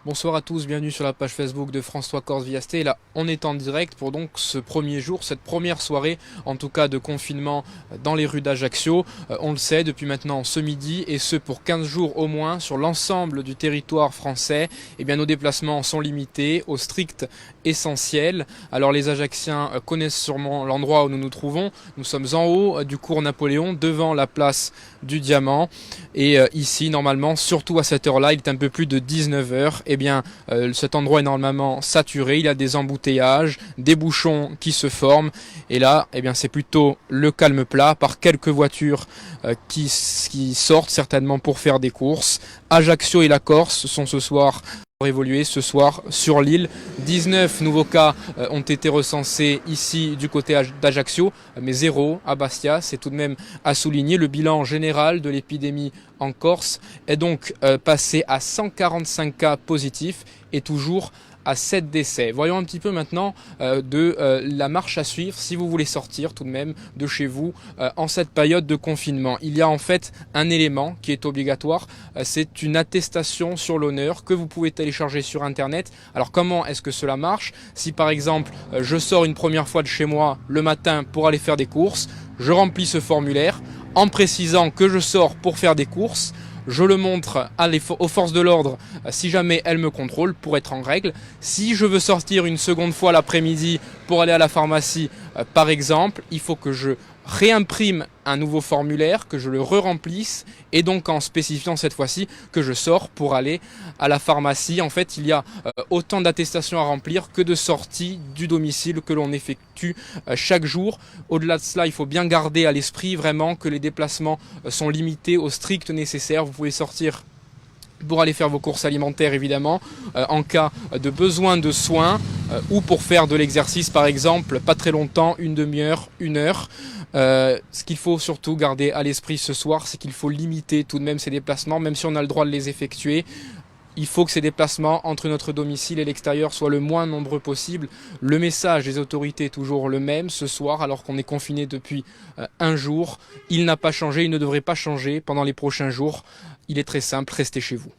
Bonsoir à tous, bienvenue sur la page Facebook de France 3 Corse Viasté. Là, on est en direct pour donc ce premier jour, cette première soirée, en tout cas de confinement dans les rues d'Ajaccio. On le sait depuis maintenant ce midi, et ce pour 15 jours au moins sur l'ensemble du territoire français. Eh bien, nos déplacements sont limités au strict essentiel. Alors les Ajacciens connaissent sûrement l'endroit où nous nous trouvons. Nous sommes en haut du cours Napoléon, devant la place du Diamant. Et ici, normalement, surtout à cette heure-là, il est un peu plus de 19h. Eh bien, cet endroit est normalement saturé. Il y a des embouteillages, des bouchons qui se forment. Et là, eh bien, c'est plutôt le calme plat, par quelques voitures qui sortent certainement pour faire des courses. Ajaccio et la Corse sont ce soir évoluer ce soir sur l'île. 19 nouveaux cas ont été recensés ici du côté d'Ajaccio, mais 0 à Bastia. C'est tout de même à souligner. Le bilan général de l'épidémie en Corse est donc passé à 145 cas positifs et toujours à 7 décès. Voyons un petit peu maintenant la marche à suivre si vous voulez sortir tout de même de chez vous en cette période de confinement. Il y a en fait un élément qui est obligatoire, c'est une attestation sur l'honneur que vous pouvez télécharger sur internet. Alors comment est-ce que cela marche? Si par exemple je sors une première fois de chez moi le matin pour aller faire des courses, je remplis ce formulaire en précisant que je sors pour faire des courses. Je le montre aux forces de l'ordre si jamais elles me contrôlent pour être en règle. Si je veux sortir une seconde fois l'après-midi pour aller à la pharmacie, par exemple, il faut que je réimprime un nouveau formulaire, que je le re-remplisse, et donc en spécifiant cette fois-ci que je sors pour aller à la pharmacie. En fait, il y a autant d'attestations à remplir que de sorties du domicile que l'on effectue chaque jour. Au-delà de cela, il faut bien garder à l'esprit vraiment que les déplacements sont limités au strict nécessaire. Vous pouvez sortir pour aller faire vos courses alimentaires évidemment, en cas de besoin de soins ou pour faire de l'exercice par exemple, pas très longtemps, une demi-heure, une heure. Ce qu'il faut surtout garder à l'esprit ce soir, c'est qu'il faut limiter tout de même ces déplacements, même si on a le droit de les effectuer. Il faut que ces déplacements entre notre domicile et l'extérieur soient le moins nombreux possible. Le message des autorités est toujours le même ce soir, alors qu'on est confiné depuis un jour. Il n'a pas changé, il ne devrait pas changer pendant les prochains jours. Il est très simple, restez chez vous.